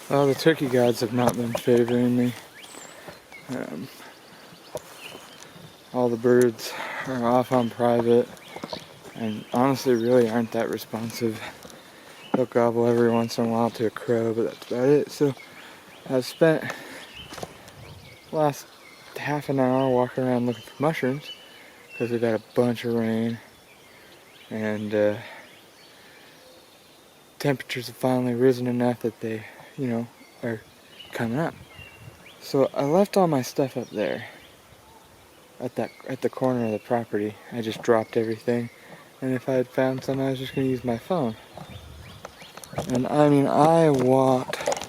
Well, the turkey gods have not been favoring me. Um, all the birds are off on private, and honestly really aren't that responsive. They'll gobble every once in a while to a crow, but that's about it. So I've spent the last half an hour walking around looking for mushrooms, because we've had a bunch of rain, and temperatures have finally risen enough that they, are coming up. So I left all my stuff up there at the corner of the property. I just dropped everything, and if I had found some, I was just gonna use my phone. And I mean, I walked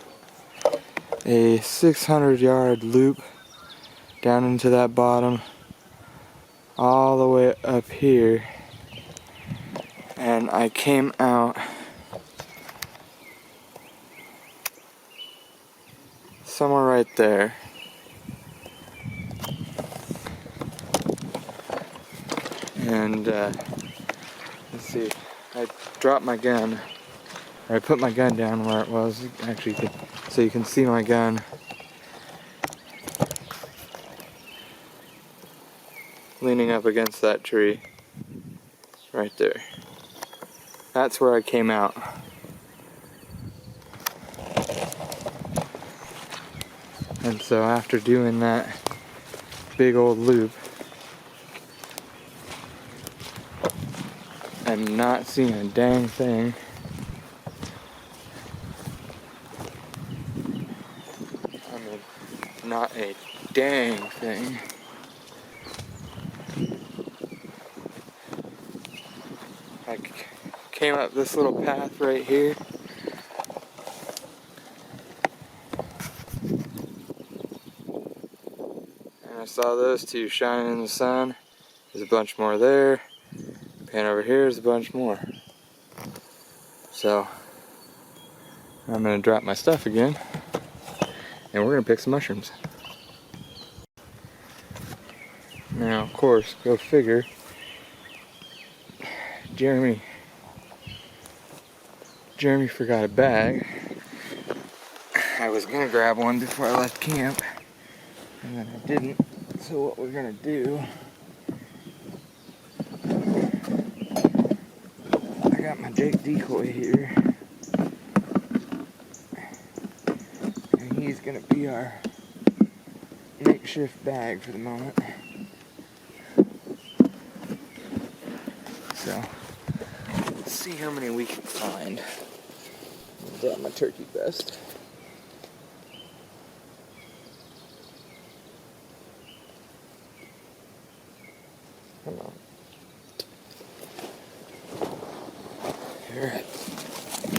a 600-yard loop down into that bottom, all the way up here, and I came out somewhere right there. And let's see, I dropped my gun, or I put my gun down where it was, actually, so you can see my gun. Leaning up against that tree, right there. That's where I came out. And so after doing that big old loop, and not seeing a dang thing, I mean, not a dang thing, I came up this little path right here, and I saw those two shining in the sun. There's a bunch more there. Pan over here, there's a bunch more. So I'm gonna drop my stuff again, and we're gonna pick some mushrooms. Now, of course, go figure, Jeremy forgot a bag. I was gonna grab one before I left camp, and then I didn't. So what we're gonna do, I got my Jake decoy here, and he's gonna be our makeshift bag for the moment. So let's see how many we can find. Got my turkey vest. Come on. Alright.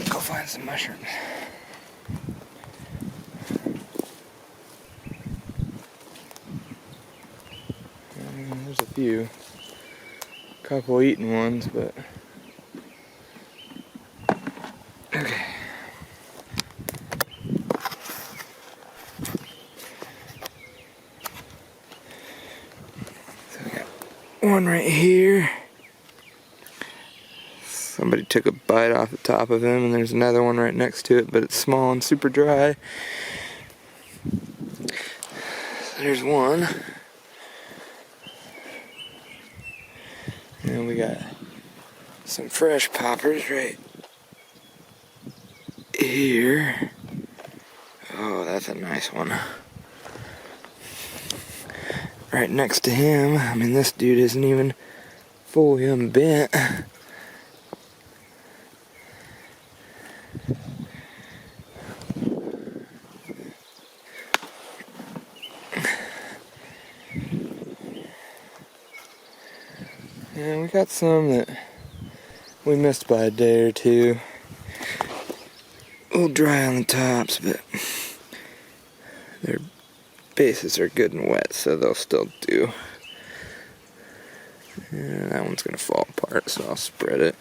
Go find some mushrooms. There's a few. A couple eaten ones, but okay. So I got one right here. Somebody took a bite off the top of him, and there's another one right next to it, but it's small and super dry. So there's one. And we got some fresh poppers right here. Oh, that's a nice one. Right next to him, I mean, this dude isn't even fully unbent. And we got some that we missed by a day or two. A little dry on the tops, but their bases are good and wet, so they'll still do. And that one's gonna fall apart, so I'll spread it.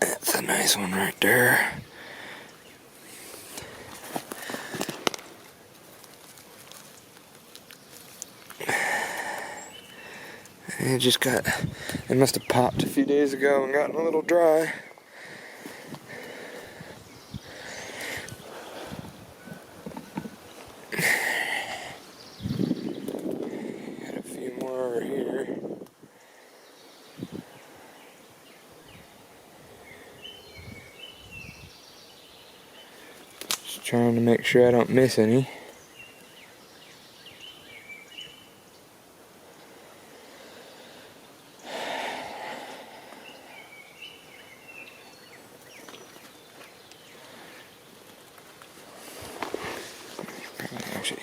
That's a nice one right there. It must have popped a few days ago and gotten a little dry. here. Just trying to make sure I don't miss any. Actually,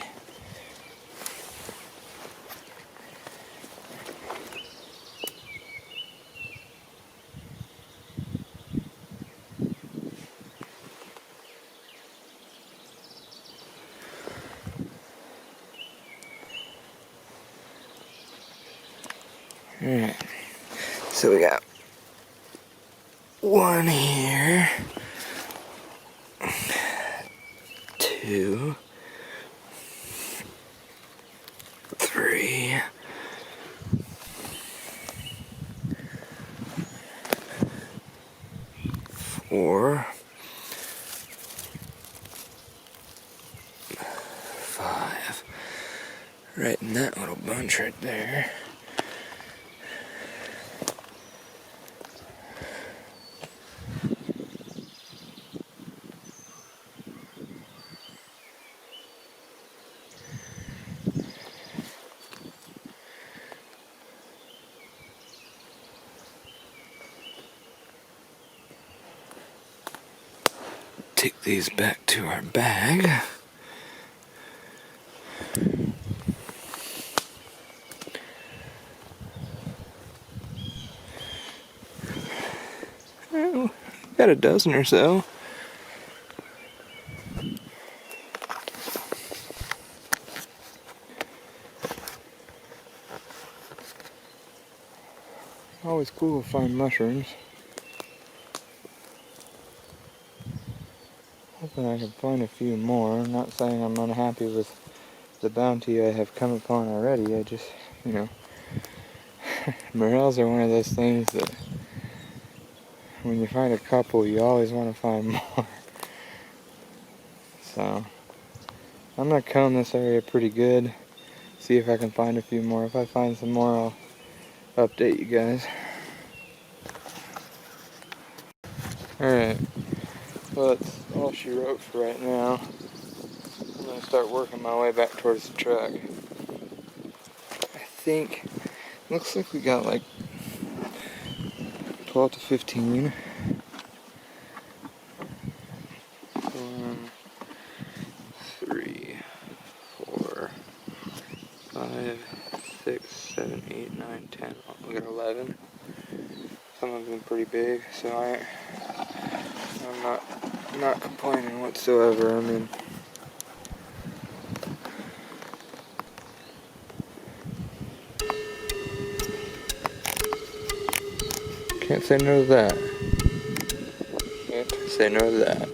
alright, so we got one here, two, three, four, five, right in that little bunch right there. Take these back to our bag. Oh, got a dozen or so. Always cool to find mushrooms. Hoping I can find a few more. I'm not saying I'm unhappy with the bounty I have come upon already. I just, you know, morels are one of those things that when you find a couple, you always want to find more. So, I'm going to comb this area pretty good. See if I can find a few more. If I find some more, I'll update you guys. Alright. Well, that's all she wrote for right now. I'm going to start working my way back towards the truck. I think, looks like we got like 12 to 15. 1, 3, 4, 5, 6, 7, 8, 9, 10. Oh, we got 11. Some of them pretty big, so I'm not complaining whatsoever. I mean, can't say no to that. Can't say no to that.